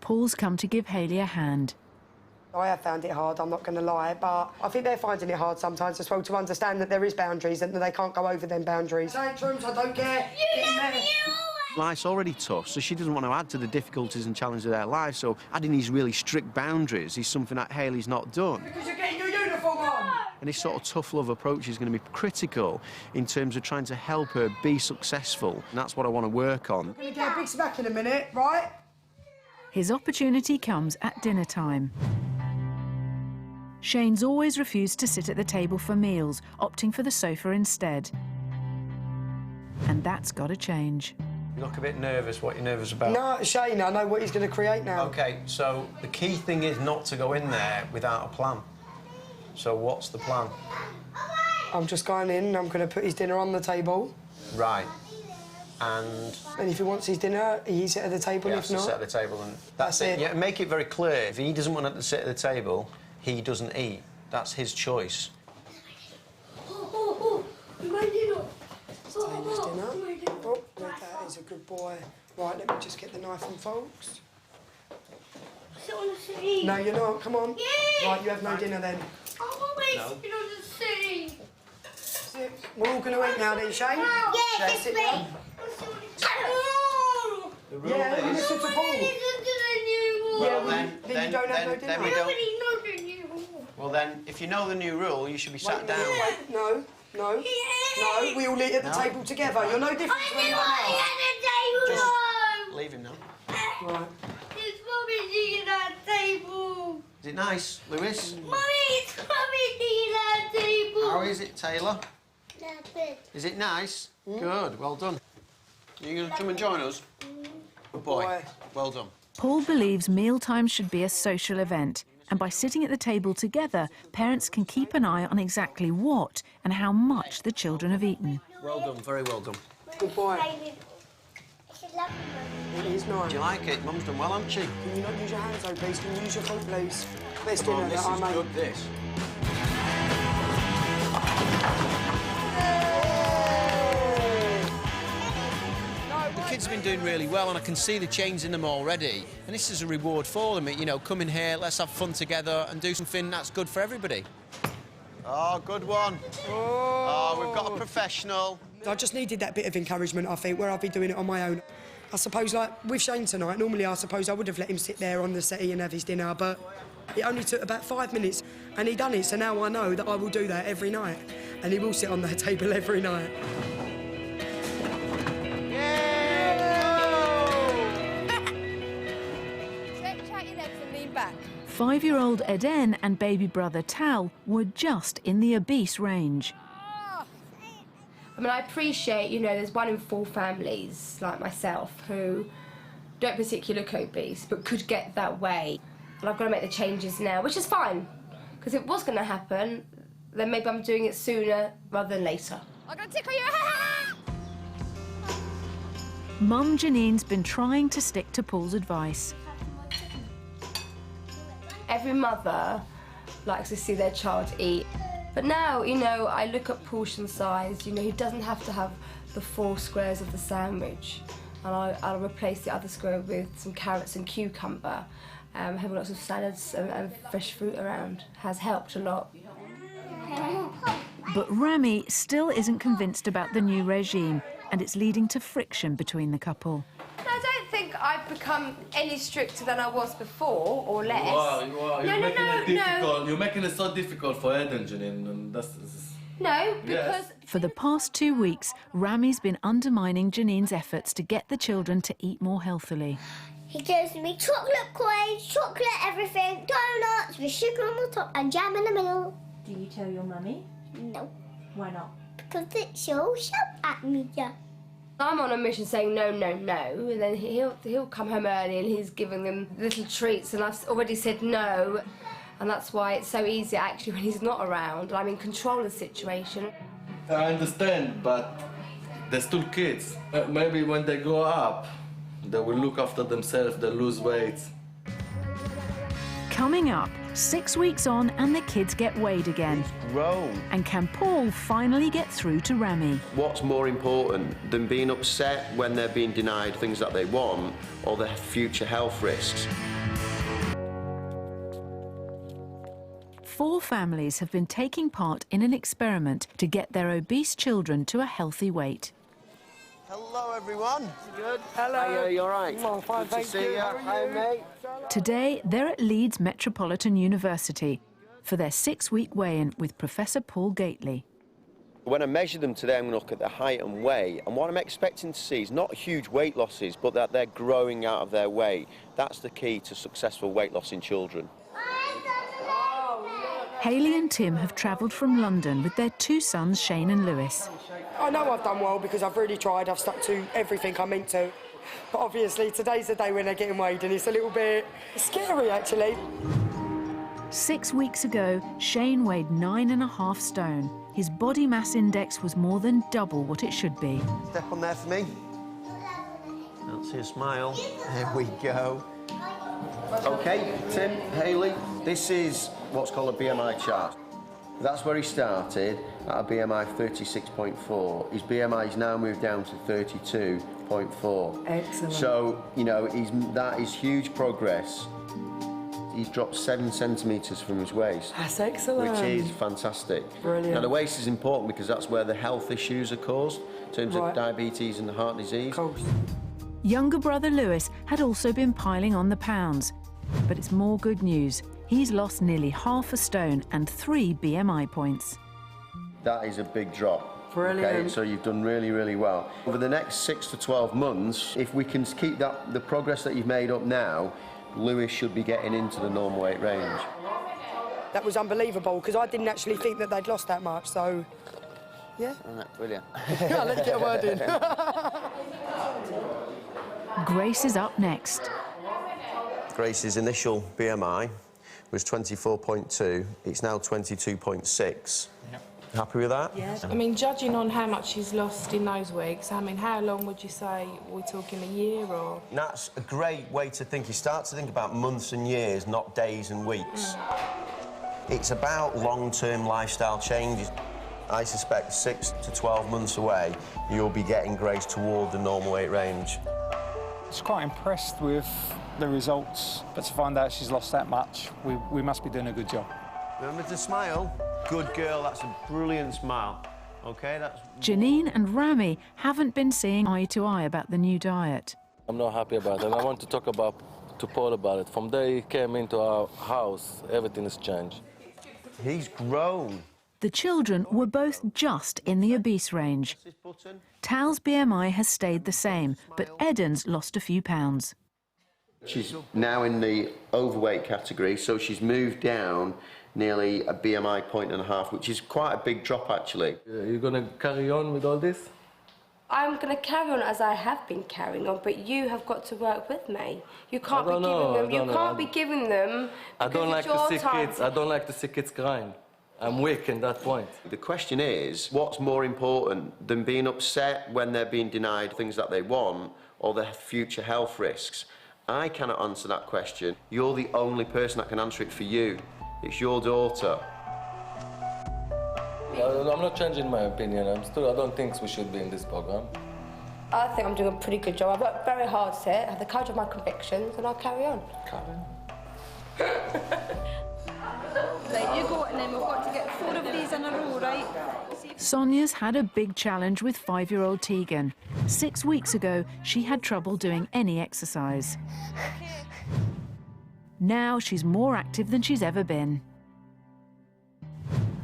Paul's come to give Hayley a hand. I have found it hard, I'm not going to lie, but I think they're finding it hard sometimes as well to understand that there is boundaries and that they can't go over them boundaries. Tantrums, I don't care. Life's already tough, so she doesn't want to add to the difficulties and challenges of their life, so adding these really strict boundaries is something that Hayley's not done. Because you're getting your uniform on! And this sort of tough love approach is going to be critical in terms of trying to help her be successful, and that's what I want to work on. I'm going to get a big smack in a minute, right? His opportunity comes at dinner time. Shane's always refused to sit at the table for meals, opting for the sofa instead. And that's got to change. You look a bit nervous. What are you nervous about? No, Shane, I know what he's going to create now. OK, so the key thing is not to go in there without a plan. So what's the plan? I'm just going in, I'm going to put his dinner on the table. Right. And if he wants his dinner, he eats it at the table, if not... sit at the table and... That's it. Yeah, make it very clear. If he doesn't want to sit at the table, he doesn't eat. That's his choice. My dinner. Taylor's dinner. Oh, that is a good boy. Right, let me just get the knife and forks. Sit on the seat. No, you're not. Come on. Yeah. Right, you have no dinner then. I always sit on the seat. Sit. We're all going to eat now then, Shane? Yeah, sit down. The rule Yeah, is... listen to Paul. Well, then you don't have no dinner. Then we don't... Well, then, if you know the new rule, you should be sat down. No, no, no. We all eat at the table together. You're no different to anyone else. Just leave him now. Right. It's Mummy eating at the table. Is it nice, Lewis? Mummy, it's Mummy eating at the table. How is it, Taylor? Nothing. Is it nice? Good, well done. Are you going to come and join us? Good boy. Well done. Paul believes mealtime should be a social event, and by sitting at the table together, parents can keep an eye on exactly what and how much the children have eaten. Well done, very well done. Good boy. It is nice. Do you like it? Mum's done well, hasn't she? Can you not use your hands though, please? Can you use your foot, please? Best Come dinner on, this that is I made. good, this. The kids have been doing really well, and I can see the change in them already. And this is a reward for them. You know, come in here, let's have fun together and do something that's good for everybody. Oh, good one. Oh, we've got a professional. I just needed that bit of encouragement, I think, where I'll be doing it on my own. I suppose, like, with Shane tonight, normally I suppose I would have let him sit there on the settee and have his dinner, but it only took about 5 minutes, and he done it, so now I know that I will do that every night, and he will sit on that table every night. Stretch out your legs and lean back. 5-year-old Eden and baby brother Tal were just in the obese range. I mean, I appreciate, you know, there's 1 in 4 families, like myself, who don't particularly look obese, but could get that way. And I've got to make the changes now, which is fine, because if it was going to happen, then maybe I'm doing it sooner rather than later. I'm going to tickle you. Mum Janine's been trying to stick to Paul's advice. Every mother likes to see their child eat. But now, you know, I look at portion size, you know, he doesn't have to have the 4 squares of the sandwich. And I'll replace the other square with some carrots and cucumber. Having lots of salads and fresh fruit around has helped a lot. But Rami still isn't convinced about the new regime, and it's leading to friction between the couple. I don't think I've become any stricter than I was before, or less. You are. No, You're making it difficult. no. You're making it so difficult for Eden, Janine, and that's... No, because... Yes. For the past 2 weeks, Rami's been undermining Janine's efforts to get the children to eat more healthily. He gives me chocolate coins, chocolate everything, donuts with sugar on the top and jam in the middle. Do you tell your mummy? No, Why not? because she'll shout at me, yeah. I'm on a mission saying no, no, no, and then he'll come home early and he's giving them little treats, and I've already said no, and that's why it's so easy actually when he's not around. I'm in control of the situation. I understand, but they're still kids. Maybe when they grow up, they will look after themselves, they'll lose weight. Coming up, 6 weeks on and the kids get weighed again. Grown. And can Paul finally get through to Rami? What's more important than being upset when they're being denied things that they want or their future health risks? 4 families have been taking part in an experiment to get their obese children to a healthy weight. Hello, everyone. Good. Hello. Hey, you all right? I'm fine, Good to thank see you. you. How are Hi, you? mate. Today, they're at Leeds Metropolitan University for their 6-week weigh-in with Professor Paul Gately. When I measure them today, I'm going to look at their height and weight, and what I'm expecting to see is not huge weight losses, but that they're growing out of their weight. That's the key to successful weight loss in children. Hayley and Tim have travelled from London with their 2 sons, Shane and Lewis. I know I've done well because I've really tried. I've stuck to everything I meant to. But obviously, today's the day when they're getting weighed, and it's a little bit scary, actually. 6 weeks ago, Shane weighed 9.5 stone. His body mass index was more than double what it should be. Step on there for me. Don't see a smile. There we go. OK, Tim, Hayley, this is what's called a BMI chart. That's where he started at a BMI of 36.4. His BMI has now moved down to 32.4. Excellent. So, you know, that is huge progress. He's dropped 7 centimetres from his waist. That's excellent. Which is fantastic. Brilliant. Now, the waist is important because that's where the health issues are caused in terms Right. of diabetes and heart disease. Of course. Younger brother Lewis had also been piling on the pounds. But it's more good news. He's lost nearly half a stone and 3 BMI points. That is a big drop. Brilliant. Okay, so you've done really, really well. Over the next 6 to 12 months, if we can keep the progress that you've made up now, Lewis should be getting into the normal weight range. That was unbelievable because I didn't actually think that they'd lost that much, so... Yeah. Brilliant. Yeah, let's get a word in. Grace is up next. Grace's initial BMI was 24.2. It's now 22.6. Yep. Happy with that? Yeah. I mean, judging on how much she's lost in those weeks, I mean, how long would you say? Are we talking a year or...? That's a great way to think. You start to think about months and years, not days and weeks. It's about long-term lifestyle changes. I suspect 6 to 12 months away, you'll be getting Grace toward the normal weight range. I was quite impressed with the results, but to find out she's lost that much, we must be doing a good job. Remember to smile? Good girl, that's a brilliant smile. OK, that's... Janine and Rami haven't been seeing eye to eye about the new diet. I'm not happy about it, and I want to talk to Paul about it. From the day he came into our house, everything has changed. He's grown. The children were both just in the obese range. Tal's BMI has stayed the same, but Eden's lost a few pounds. She's now in the overweight category, so she's moved down nearly a BMI point and a half, which is quite a big drop, actually. You're going to carry on with all this? I'm going to carry on as I have been carrying on, but you have got to work with me. You can't be giving them. I don't like to see time. kids. I don't like to see kids crying. I'm weak in that point. The question is, what's more important than being upset when they're being denied things that they want or their future health risks? I cannot answer that question. You're the only person that can answer it for you. It's your daughter. I'm not changing my opinion. I don't think we should be in this program. I think I'm doing a pretty good job. I've worked very hard at it, I have the courage of my convictions, and I'll carry on. Right, you go and then we've got to get 4 of these in a row, right? Sonia's had a big challenge with 5-year-old Tegan. 6 weeks ago, she had trouble doing any exercise. Now she's more active than she's ever been.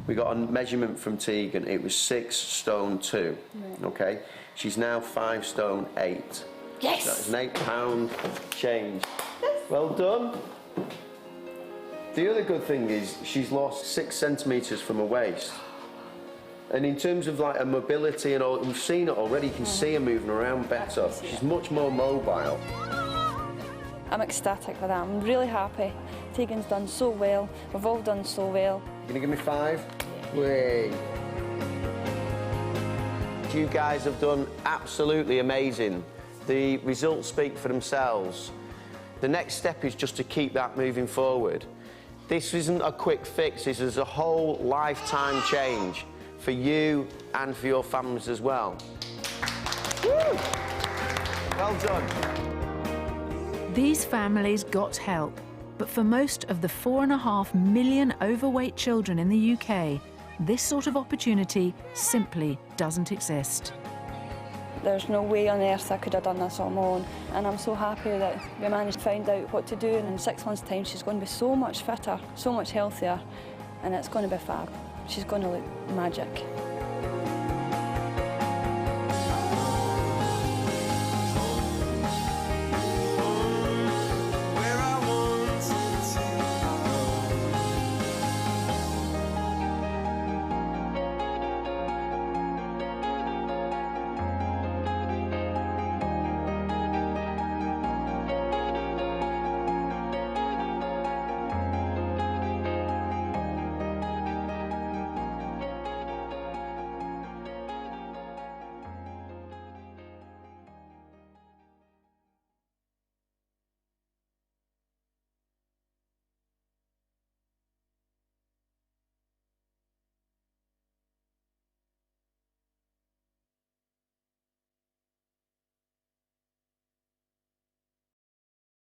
We got a measurement from Tegan. It was 6 stone 2. OK? She's now 5 stone 8. Yes! That's an 8 pound change. Well done. The other good thing is she's lost 6 centimetres from her waist. And in terms of like her mobility and all, we've seen it already, you can see her moving around better. She's much more mobile. I'm ecstatic with that. I'm really happy. Tegan's done so well. We've all done so well. You gonna give me 5? Way. You guys have done absolutely amazing. The results speak for themselves. The next step is just to keep that moving forward. This isn't a quick fix, this is a whole lifetime change for you and for your families as well. Woo! Well done. These families got help, but for most of the 4.5 million overweight children in the UK, this sort of opportunity simply doesn't exist. There's no way on earth I could have done this on my own, and I'm so happy that we managed to find out what to do, and in 6 months' time she's going to be so much fitter, so much healthier, and it's going to be fab. She's going to look magic.